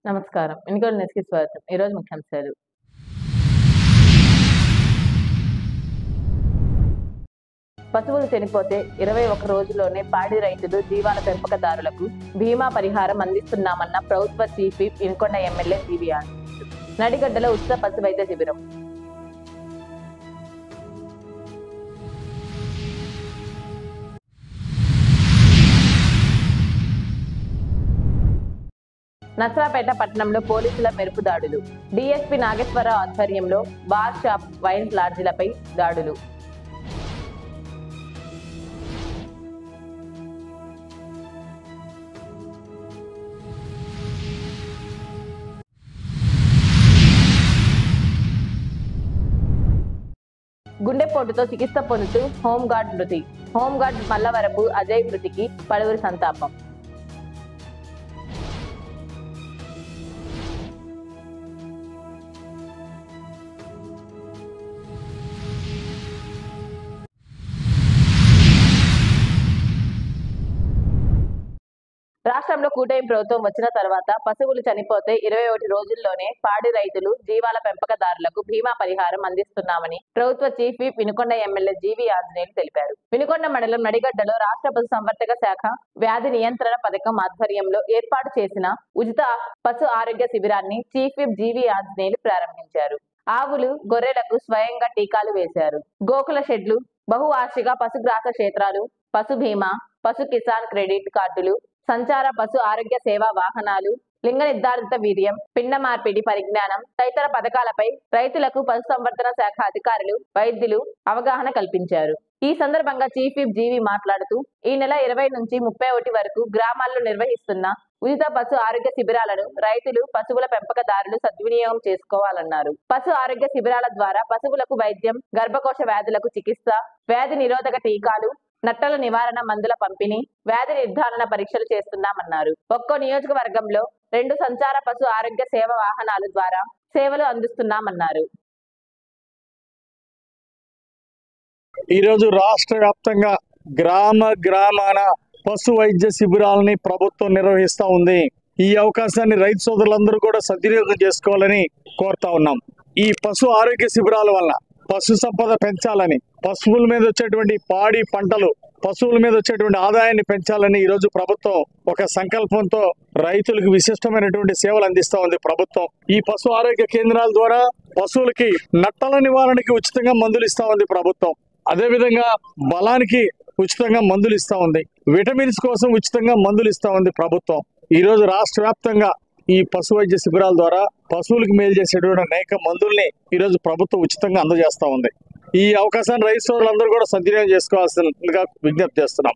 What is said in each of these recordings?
నమస్కారం. వినుకొండ న్యూస్‌కి స్వాగతం. ఈరోజు ముఖ్యాంశాలు. పశువులు చనిపోతే 21 రోజుల్లోనే పాడి రైతులు, జీవాల పెంపకదారులకు బీమా పరిహారం అందిస్తున్నామన్న ప్రభుత్వ chief whip Vinukonda MLA G V Anjaneyulu. నడిగడ్డలో ఉచిత పశు వైద్య శిబిరం. నర్సరావుపేట పట్టణంలో పోలీసుల మెరుపు దాడులు. డీఎస్పీ నాగేశ్వరరావు ఆధ్వర్యంలో బార్ షాప్, వైన్ లాడ్జీలపై దాడులు. గుండెపోటుతో చికిత్స పొందుతూ హోంగార్డ్ మృతి. హోంగార్డ్ మల్లవరపు అజయ్ మృతికి పలువురి సంతాపం. రాష్ట్రంలో కూటమి ప్రభుత్వం వచ్చిన తర్వాత పశువులు చనిపోతే 21 రోజుల్లోనే పాడి రైతులు, జీవాల పెంపకదారులకు బీమా పరిహారం అందిస్తున్నామని ప్రభుత్వ chief whip Vinukonda MLA G V Anjaneyulu తెలిపారు. వినుకొండ మండలం నడిగడ్డలో రాష్ట్ర పశు సంవర్ధక శాఖ వ్యాధి నియంత్రణ పథకం ఆధ్వర్యంలో ఏర్పాటు చేసిన ఉచిత పశు ఆరోగ్య శిబిరాన్ని చీఫ్ విప్ జీవీ ఆంజనేయులు ప్రారంభించారు. ఆవులు, గొర్రెలకు స్వయంగా టీకాలు వేశారు. గోకుల షెడ్లు, బహువార్షిక పశుగ్రాస క్షేత్రాలు, పశు బీమా, పశు కిసాన్ క్రెడిట్ కార్డులు, సంచార పశు ఆరోగ్య సేవా వాహనాలు, లింగ నిర్ధారిత వీర్యం, పిండ మార్పిడి పరిజ్ఞానం తదితర పథకాలపై రైతులకు పశు సంవర్ధన శాఖ అధికారులు, వైద్యులు అవగాహన కల్పించారు. ఈ సందర్భంగా చీఫ్ విప్ జీవీ మాట్లాడుతూ ఈ నెల 20 నుంచి 31 వరకు గ్రామాల్లో నిర్వహిస్తున్న ఉచిత పశు ఆరోగ్య శిబిరాలను రైతులు, పశువుల పెంపకదారులు సద్వినియోగం చేసుకోవాలన్నారు. పశు ఆరోగ్య శిబిరాల ద్వారా పశువులకు వైద్యం, గర్భకోశ వ్యాధులకు చికిత్స, వ్యాధి నిరోధక టీకాలు, నట్టల నివారణ మందుల పంపిణీ, వ్యాధి నిర్ధారణ పరీక్షలు చేస్తున్నామన్నారు. ఒక్కో నియోజకవర్గంలో 2 సంచార పశు ఆరోగ్య సేవ వాహనాల ద్వారా సేవలు అందిస్తున్నామన్నారు. ఈరోజు రాష్ట్ర వ్యాప్తంగా గ్రామాన పశు వైద్య శిబిరాలని ప్రభుత్వం నిర్వహిస్తూ ఉంది. ఈ అవకాశాన్ని రైతు సోదరులందరూ కూడా సద్వినియోగం చేసుకోవాలని కోరుతా ఉన్నాం. ఈ పశు ఆరోగ్య శిబిరాల వల్ల పశు సంపద పెంచాలని, పశువుల మీద వచ్చేటువంటి పాడి పంటలు, పశువుల మీద వచ్చేటువంటి ఆదాయాన్ని పెంచాలని ఈరోజు ప్రభుత్వం ఒక సంకల్పంతో రైతులకు విశిష్టమైనటువంటి సేవలు అందిస్తూ ఉంది ప్రభుత్వం. ఈ పశు ఆరోగ్య కేంద్రాల ద్వారా పశువులకి నట్టల నివారణకి ఉచితంగా మందులు ఇస్తా ఉంది ప్రభుత్వం. అదేవిధంగా బలానికి ఉచితంగా మందులు ఇస్తా ఉంది. విటమిన్స్ కోసం ఉచితంగా మందులు ఇస్తా ఉంది ప్రభుత్వం. ఈ రోజు రాష్ట్ర వ్యాప్తంగా ఈ పశు వైద్య శిబిరాల ద్వారా పశువులకు మేలు చేసేటువంటి అనేక మందుల్ని ఈరోజు ప్రభుత్వం ఉచితంగా అందజేస్తా ఉంది. ఈ అవకాశాన్ని రైతు సోదరులందరూ కూడా సద్వినియోగం చేసుకోవాల్సిందిగా విజ్ఞప్తి చేస్తున్నాం.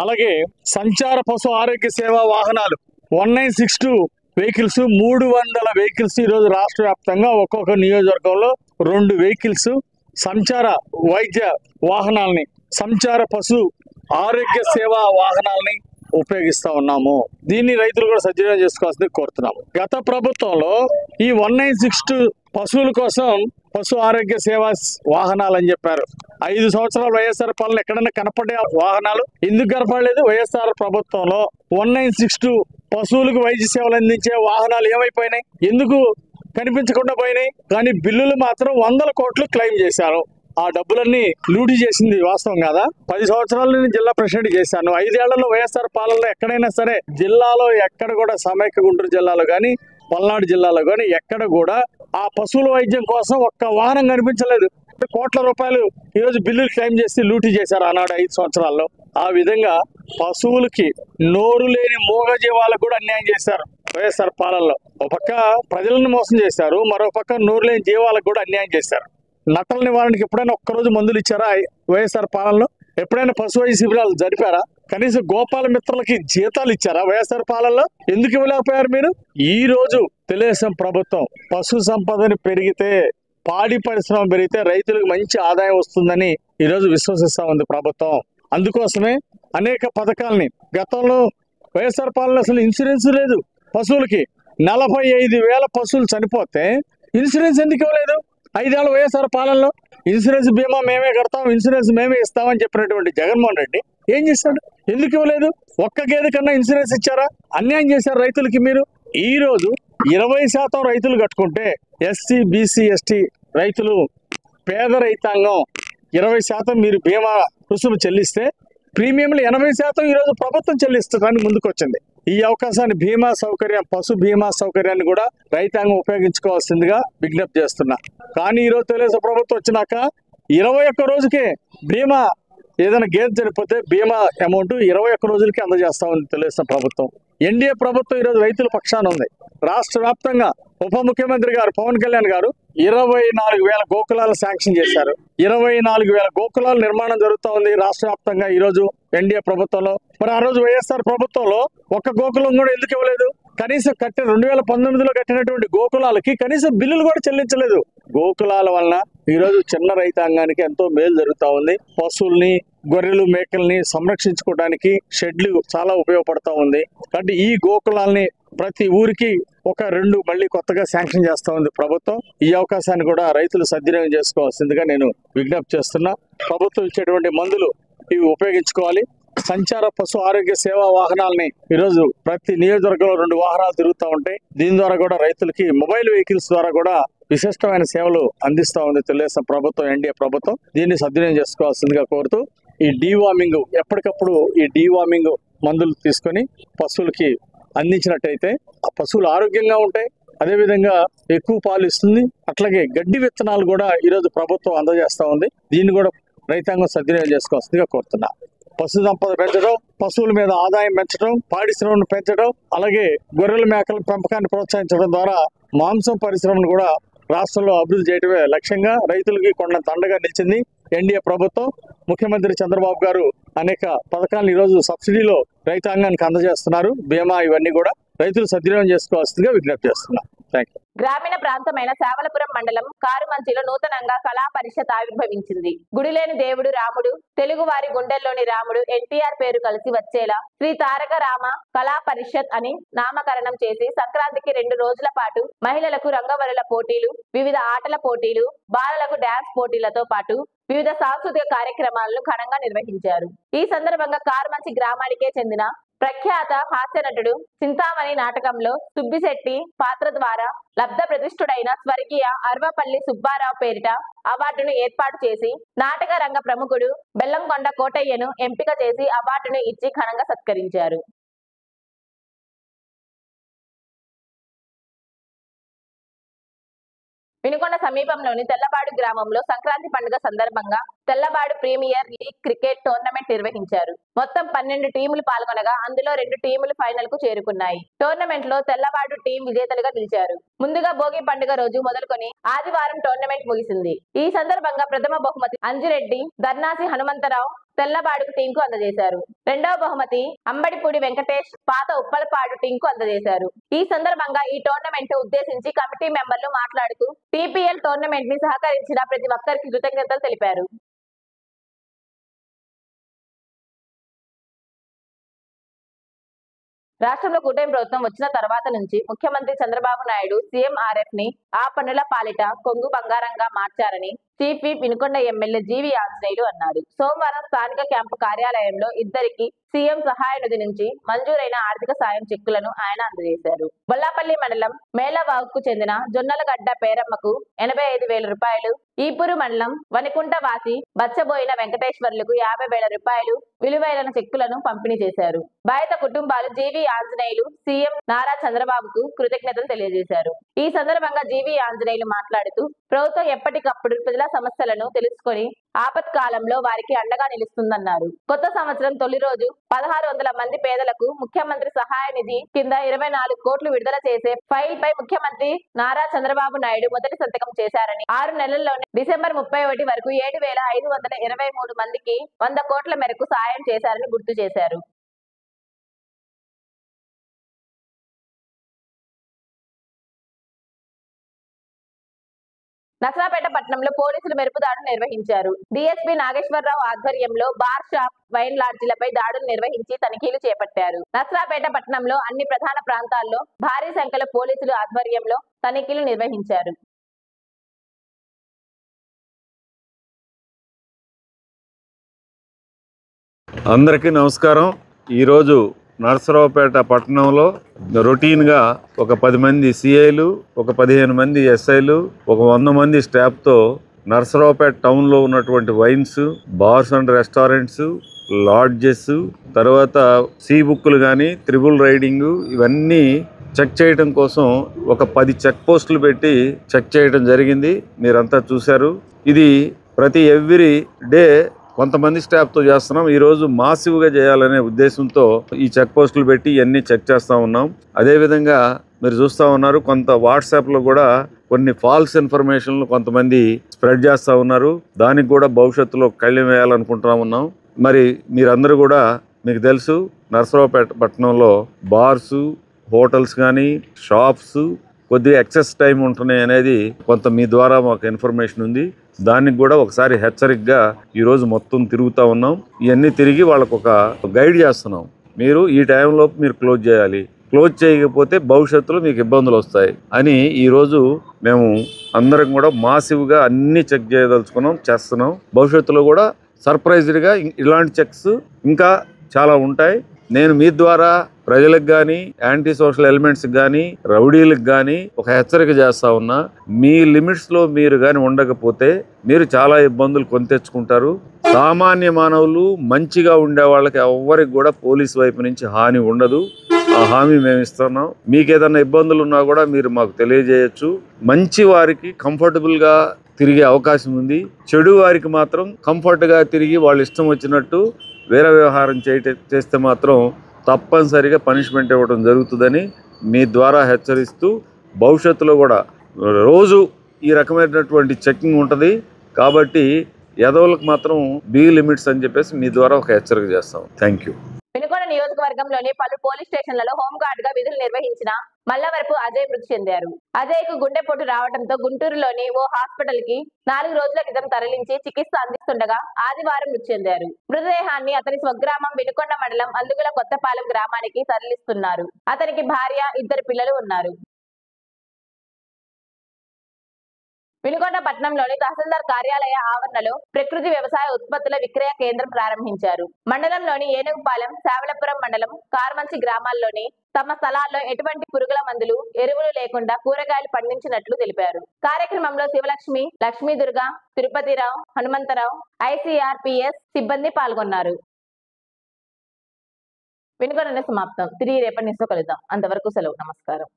అలాగే సంచార పశు ఆరోగ్య సేవా వాహనాలు 1962 వెహికల్స్, 300 వెహికల్స్ ఈరోజు రాష్ట్ర వ్యాప్తంగా ఒక్కొక్క నియోజకవర్గంలో 2 వెహికల్స్ సంచార వైద్య వాహనాలని, సంచార పశు ఆరోగ్య సేవా వాహనాలని ఉపయోగిస్తా ఉన్నాము. దీన్ని రైతులు కూడా సద్వినియోగం చేసుకోవాల్సింది కోరుతున్నాము. గత ప్రభుత్వంలో ఈ 1962 పశువుల కోసం పశు ఆరోగ్య సేవా వాహనాలు అని చెప్పారు. 5 సంవత్సరాలు వైఎస్ఆర్ పాలన ఎక్కడైనా కనపడే వాహనాలు ఎందుకు కనపడలేదు? వైఎస్ఆర్ ప్రభుత్వంలో 1962 పశువులకు వైద్య సేవలు అందించే వాహనాలు ఏమైపోయినాయి? ఎందుకు కనిపించకుండా పోయినాయి? కానీ బిల్లులు మాత్రం 100 కోట్లు క్లెయిమ్ చేశారు. ఆ డబ్బులన్నీ లూటీ చేసింది వాస్తవం కాదా? 10 సంవత్సరాలు నేను జిల్లా ప్రెసిడెంట్ చేశాను. 5 ఏళ్లలో వైఎస్ఆర్ పాలనలో ఎక్కడైనా సరే జిల్లాలో ఎక్కడ కూడా సమైక్య గుంటూరు జిల్లాలో కానీ, పల్నాడు జిల్లాలో కానీ ఎక్కడ కూడా ఆ పశువుల వైద్యం కోసం ఒక్క వాహనం కనిపించలేదు. కోట్ల రూపాయలు ఈరోజు బిల్లులు క్లెయిమ్ చేసి లూటీ చేశారు ఆనాడు 5 సంవత్సరాల్లో. ఆ విధంగా పశువులకి నోరు లేని మూగ జీవాలకు కూడా అన్యాయం చేశారు వైఎస్ఆర్ పాలనలో. ఒక పక్క ప్రజలను మోసం చేశారు, మరో పక్క నోరు లేని జీవాలకు కూడా అన్యాయం చేశారు. నట్టల నివారణకి ఎప్పుడైనా ఒక్కరోజు మందులు ఇచ్చారా వైఎస్ఆర్ పాలనలో? ఎప్పుడైనా పశు వైద్య శిబిరాలు జరిపారా? కనీసం గోపాల మిత్రులకి జీతాలు ఇచ్చారా వైఎస్ఆర్ పాలనలో? ఎందుకు ఇవ్వలేకపోయారు మీరు? ఈ రోజు తెలుగుదేశం ప్రభుత్వం పశు సంపదని పెరిగితే, పాడి పరిశ్రమ పెరిగితే రైతులకు మంచి ఆదాయం వస్తుందని ఈరోజు విశ్వసిస్తా ఉంది ప్రభుత్వం. అందుకోసమే అనేక పథకాలని, గతంలో వైఎస్ఆర్ పాలన అసలు ఇన్సూరెన్స్ లేదు పశువులకి. 45,000 పశువులు చనిపోతే ఇన్సూరెన్స్ ఎందుకు ఇవ్వలేదు? 5 ఏళ్ల వైఎస్ఆర్ పాలనలో ఇన్సూరెన్స్ బీమా మేమే కడతాం, ఇన్సూరెన్స్ మేమే ఇస్తామని చెప్పినటువంటి జగన్మోహన్ రెడ్డి ఏం చేశాడు? ఎందుకు ఇవ్వలేదు? ఒక్క గేదె కన్నా ఇన్సూరెన్స్ ఇచ్చారా? అన్యాయం చేశారు రైతులకి మీరు. ఈ రోజు 20% రైతులు కట్టుకుంటే ఎస్సీ బీసీ ఎస్టీ రైతులు పేద రైతాంగం 20% మీరు బీమా రుసుము చెల్లిస్తే ప్రీమియంలు 80% ఈరోజు ప్రభుత్వం చెల్లించడానికి ముందుకు వచ్చింది. ఈ అవకాశాన్ని బీమా సౌకర్యం పశు బీమా సౌకర్యాన్ని కూడా రైతాంగం ఉపయోగించుకోవాల్సిందిగా విజ్ఞప్తి చేస్తున్నా. కానీ ఈరోజు తెలుగుదేశం ప్రభుత్వం వచ్చినాక 21 రోజుకే బీమా ఏదైనా గేదె చనిపోతే బీమా అమౌంట్ 21 రోజులకి అందజేస్తా ఉంది తెలుగుదేశం ప్రభుత్వం. ఎన్డీఏ ప్రభుత్వం ఈరోజు రైతుల పక్షాన ఉంది. రాష్ట్ర వ్యాప్తంగా ఉప ముఖ్యమంత్రి గారు పవన్ కళ్యాణ్ గారు 24,000 గోకులాలు శాంక్షన్ చేశారు. 24,000 గోకులాల నిర్మాణం జరుగుతూ ఉంది రాష్ట్ర వ్యాప్తంగా ఈరోజు ఎన్డీఏ ప్రభుత్వంలో. మరి ఆ రోజు వైఎస్ఆర్ ప్రభుత్వంలో ఒక్క గోకులం కూడా ఎందుకు ఇవ్వలేదు? కనీసం 2019లో కట్టినటువంటి గోకులాలకి కనీసం బిల్లులు కూడా చెల్లించలేదు. గోకులాల వలన ఈరోజు చిన్న రైతాంగానికి ఎంతో మేలు జరుగుతూ ఉంది. పశువుల్ని గొర్రెలు మేకల్ని సంరక్షించుకోవడానికి షెడ్లు చాలా ఉపయోగపడతా ఉంది. కాబట్టి ఈ గోకులాల్ని ప్రతి ఊరికి 1-2 మళ్ళీ కొత్తగా శాంక్షన్ చేస్తా ఉంది ప్రభుత్వం. ఈ అవకాశాన్ని కూడా రైతులు సద్వినియోగం చేసుకోవాల్సిందిగా నేను విజ్ఞప్తి చేస్తున్నా. ప్రభుత్వం ఇచ్చేటువంటి మందులు ఇవి ఉపయోగించుకోవాలి. సంచార పశు ఆరోగ్య సేవా వాహనాలని ఈరోజు ప్రతి నియోజకవర్గంలో 2 వాహనాలు తిరుగుతూ ఉంటాయి. దీని ద్వారా కూడా రైతులకి మొబైల్ వెహికల్స్ ద్వారా కూడా విశిష్టమైన సేవలు అందిస్తా ఉంది తెలుగుదేశం ప్రభుత్వం, ఎన్డీఏ ప్రభుత్వం. దీన్ని సద్వినియోగం చేసుకోవాల్సిందిగా కోరుతూ ఈ డీవార్మింగ్ ఎప్పటికప్పుడు ఈ డీవార్మింగ్ మందులు తీసుకొని పశువులకి అందించినట్టయితే ఆ పశువులు ఆరోగ్యంగా ఉంటాయి. అదేవిధంగా ఎక్కువ పాలు ఇస్తుంది. అట్లాగే గడ్డి విత్తనాలు కూడా ఈరోజు ప్రభుత్వం అందజేస్తా ఉంది. దీన్ని కూడా రైతాంగం సద్వినియోగం చేసుకోవాల్సిందిగా కోరుతున్నా. పశు సంపద పెంచడం, పశువుల మీద ఆదాయం పెంచడం, పాడి శ్రమను పెంచడం, అలాగే గొర్రెల మేకల పెంపకాన్ని ప్రోత్సహించడం ద్వారా మాంసం పరిశ్రమను కూడా రాష్ట్రంలో అభివృద్ధి చేయడమే లక్ష్యంగా రైతులకి కొండంత అండగా నిలిచింది ఎన్డీఏ ప్రభుత్వం. ముఖ్యమంత్రి చంద్రబాబు గారు అనేక పథకాలను ఈరోజు సబ్సిడీలో రైతాంగానికి అందజేస్తున్నారు. బీమా ఇవన్నీ కూడా రైతులు సద్వినియోగం చేసుకోవాల్సిందిగా విజ్ఞప్తి చేస్తున్నారు. Thank you. గ్రామీణ ప్రాంతమైన శావలపురం మండలం కారుమంచిలో నూతనంగా కళా పరిషత్ ఆవిర్భవించింది. గుడిలేని దేవుడు రాముడు, తెలుగు వారి గుండెల్లోని రాముడు ఎన్టీఆర్ పేరు కలిసి వచ్చేలా శ్రీ తారక రామ కళా పరిషత్ అని నామకరణం చేసి సంక్రాంతికి 2 రోజుల పాటు మహిళలకు రంగవల్లుల పోటీలు, వివిధ ఆటల పోటీలు, బాలలకు డాన్స్ పోటీలతో పాటు వివిధ సాంస్కృతిక కార్యక్రమాలను ఘనంగా నిర్వహించారు. ఈ సందర్భంగా కారుమంచి గ్రామానికే చెందిన ప్రఖ్యాత హాస్య నటుడు చింతామణి నాటకంలో సుబ్బిశెట్టి పాత్ర ద్వారా లబ్ధ ప్రతిష్ఠుడైన స్వర్గీయ అర్వపల్లి సుబ్బారావు పేరిట అవార్డును ఏర్పాటు చేసి నాటక రంగ ప్రముఖుడు బెల్లంకొండ కోటయ్యను ఎంపిక చేసి అవార్డును ఇచ్చి ఘనంగా సత్కరించారు. వినుకొండ సమీపంలోని తెల్లబాడు గ్రామంలో సంక్రాంతి పండుగ సందర్భంగా తెల్లబాడు ప్రీమియర్ లీగ్ క్రికెట్ టోర్నమెంట్ నిర్వహించారు. మొత్తం 12 టీములు పాల్గొనగా అందులో 2 టీములు ఫైనల్ కు చేరుకున్నాయి. టోర్నమెంట్ లో తెల్లబాడు టీం విజేతలుగా నిలిచారు. ముందుగా భోగి పండుగ రోజు మొదలుకొని ఆదివారం టోర్నమెంట్ ముగిసింది. ఈ సందర్భంగా ప్రథమ బహుమతి అంజిరెడ్డి ధర్నాసి హనుమంతరావు తెల్లబాడు టీంకు అందజేశారు. రెండవ బహుమతి అంబడిపూడి వెంకటేష్ పాత ఉప్పలపాడు టీంకు అందజేశారు. ఈ సందర్భంగా ఈ టోర్నమెంట్ ఉద్దేశించి కమిటీ మెంబర్లు మాట్లాడుతూ టీపీఎల్ టోర్నమెంట్ ని సహకరించిన ప్రతి ఒక్కరికి కృతజ్ఞతలు తెలిపారు. రాష్ట్రంలో కూటమి ప్రభుత్వం వచ్చిన తర్వాత నుంచి ముఖ్యమంత్రి చంద్రబాబు నాయుడు సీఎంఆర్ఎఫ్ ని ఆ పన్నుల పాలిట కొంగు బంగారంగా మార్చారని చీఫ్ విప్ వినుకొండ ఎమ్మెల్యే జీవి ఆంజనేయులు అన్నారు. సోమవారం స్థానిక క్యాంపు కార్యాలయంలో ఇద్దరికి సీఎం సహాయ నిధి నుంచి మంజూరైన ఆర్థిక సాయం చెక్కులను ఆయన అందజేశారు. బొల్లాపల్లి మండలం మేళవాగుకు చెందిన జొన్నలగడ్డ పేరమ్మకు 85,000 రూపాయలు, ఈపూరు మండలం వనికుంట వాసి బచ్చబోయిన వెంకటేశ్వర్లకు 50,000 రూపాయలు విలువైన చెక్కులను పంపిణీ చేశారు. బాధిత కుటుంబాలు జీవి ఆంజనేయులు సీఎం నారా చంద్రబాబుకు కృతజ్ఞతలు తెలియజేశారు. ఈ సందర్భంగా జీవి ఆంజనేయులు మాట్లాడుతూ ప్రభుత్వం ఎప్పటికప్పుడు ప్రజల సమస్యలను తెలుసుకొని ఆపత్కాలంలో వారికి అండగా నిలుస్తుందన్నారు. కొత్త సంవత్సరం తొలి రోజు 1,600 మంది పేదలకు ముఖ్యమంత్రి సహాయ నిధి కింద 24 కోట్లు విడుదల చేసే ఫైల్ పై ముఖ్యమంత్రి నారా చంద్రబాబు నాయుడు మొదటి సంతకం చేశారని, 6 నెలల్లోనే డిసెంబర్ 31 వరకు 7,523 మందికి 100 కోట్ల మేరకు సాయం చేశారని గుర్తు చేశారు. నసరాపేట పట్టణంలో పోలీసులు మెరుపు దాడులు నిర్వహించారు. డీఎస్పీ నాగేశ్వరరావు ఆధ్వర్యంలో బార్ షాప్, వైన్ లాడ్జీలపై దాడులు నిర్వహించి తనిఖీలు చేపట్టారు. నసరాపేట పట్టణంలో అన్ని ప్రధాన ప్రాంతాల్లో భారీ సంఖ్యలో పోలీసులు ఆధ్వర్యంలో తనిఖీలు నిర్వహించారు. అందరికీ నమస్కారం. ఈరోజు నరసరావుపేట పట్టణంలో రొటీన్గా ఒక 10 మంది సిఐలు, ఒక 15 మంది ఎస్ఐలు, ఒక 100 మంది స్టాఫ్తో నరసరావుపేట టౌన్లో ఉన్నటువంటి wines, bars and restaurants, lodges, తర్వాత సీ బుక్లు కానీ, త్రిబుల్ రైడింగు, ఇవన్నీ చెక్ చేయడం కోసం ఒక 10 చెక్ పోస్టులు పెట్టి చెక్ చేయడం జరిగింది. మీరంతా చూశారు. ఇది ప్రతి ఎవ్రీ డే కొంతమంది స్టాఫ్తో చేస్తున్నాం. ఈరోజు మాసివ్గా చేయాలనే ఉద్దేశంతో ఈ చెక్ పోస్టులు పెట్టి ఇవన్నీ చెక్ చేస్తూ ఉన్నాం. అదేవిధంగా మీరు చూస్తూ ఉన్నారు, కొంత వాట్సాప్లో కూడా కొన్ని ఫాల్స్ ఇన్ఫర్మేషన్లు కొంతమంది స్ప్రెడ్ చేస్తూ ఉన్నారు. దానికి కూడా భవిష్యత్తులో కళ్ళెం వేయాలనుకుంటా ఉన్నాం. మరి మీరందరూ కూడా, మీకు తెలుసు నరసరావుపేట పట్టణంలో బార్సు, హోటల్స్ కానీ, షాప్స్ కొద్దిగా ఎక్సెస్ టైం ఉంటున్నాయి అనేది కొంత మీ ద్వారా మాకు ఇన్ఫర్మేషన్ ఉంది. దానికి కూడా ఒకసారి హెచ్చరికగా ఈరోజు మొత్తం తిరుగుతూ ఉన్నాం. ఇవన్నీ తిరిగి వాళ్ళకు ఒక గైడ్ చేస్తున్నాం. మీరు ఈ టైంలో మీరు క్లోజ్ చేయాలి, క్లోజ్ చేయకపోతే భవిష్యత్తులో మీకు ఇబ్బందులు వస్తాయి అని ఈరోజు మేము అందరం కూడా మాసివ్గా అన్ని చెక్ చేయదలుచుకున్నాం, చేస్తున్నాం. భవిష్యత్తులో కూడా సర్ప్రైజ్డ్గా ఇలాంటి చెక్స్ ఇంకా చాలా ఉంటాయి. నేను మీ ద్వారా ప్రజలకు కానీ, యాంటీ సోషల్ ఎలిమెంట్స్ కానీ, రౌడీలకు కానీ ఒక హెచ్చరిక చేస్తా ఉన్నా. మీ లిమిట్స్లో మీరు కానీ ఉండకపోతే మీరు చాలా ఇబ్బందులు కొని తెచ్చుకుంటారు. సామాన్య మానవులు, మంచిగా ఉండే వాళ్ళకి ఎవ్వరికి కూడా పోలీసు వైపు నుంచి హాని ఉండదు. ఆ హామీ మేము ఇస్తున్నాం. మీకు ఏదైనా ఇబ్బందులు ఉన్నా కూడా మీరు మాకు తెలియజేయచ్చు. మంచి వారికి కంఫర్టబుల్గా తిరిగే అవకాశం ఉంది. చెడు వారికి మాత్రం కంఫర్ట్గా తిరిగి వాళ్ళు ఇష్టం వచ్చినట్టు వేరే వ్యవహారం చేస్తే మాత్రం తప్పనిసరిగా పనిష్మెంట్ ఇవ్వడం జరుగుతుందని మీ ద్వారా హెచ్చరిస్తూ, భవిష్యత్తులో కూడా రోజు ఈ రకమైనటువంటి చెకింగ్ ఉంటుంది. కాబట్టి ఎదవలకు మాత్రం బీ లిమిట్స్ అని చెప్పేసి మీ ద్వారా ఒక హెచ్చరిక చేస్తాం. Thank you. వినుకొండ నియోజకవర్గంలోని పలు పోలీస్ స్టేషన్లలో హోంగార్డ్ గా విధులు నిర్వహించిన మల్లవరపు అజయ్ మృతి చెందారు. అజయ్ కు గుండెపోటు రావడంతో గుంటూరులోని ఓ హాస్పిటల్ కి 4 రోజుల క్రితం తరలించి చికిత్స అందిస్తుండగా ఆదివారం మృతి చెందారు. మృతదేహాన్ని అతని స్వగ్రామం వినుకొండ మండలం అల్లుగుల కొత్తపాలెం గ్రామానికి తరలిస్తున్నారు. అతనికి భార్య, 2 పిల్లలు ఉన్నారు. వినుకొండ పట్టణంలోని తహసీల్దార్ కార్యాలయ ఆవరణలో ప్రకృతి వ్యవసాయ ఉత్పత్తుల విక్రయ కేంద్రం ప్రారంభించారు. మండలంలోని ఏనుగుపాలెం, శావలపురం మండలం, కార్మంచి గ్రామాల్లోని తమ స్థలాల్లో ఎటువంటి పురుగుల మందులు, ఎరువులు లేకుండా కూరగాయలు పండించినట్లు తెలిపారు. కార్యక్రమంలో శివలక్ష్మి, లక్ష్మీదుర్గ, తిరుపతిరావు, హనుమంతరావు, ICRPS సిబ్బంది పాల్గొన్నారు. వినుకొండ సమాప్తం. తిరిగి రేపటి న్యూస్లో కలుద్దాం. అంతవరకు సెలవు. నమస్కారం.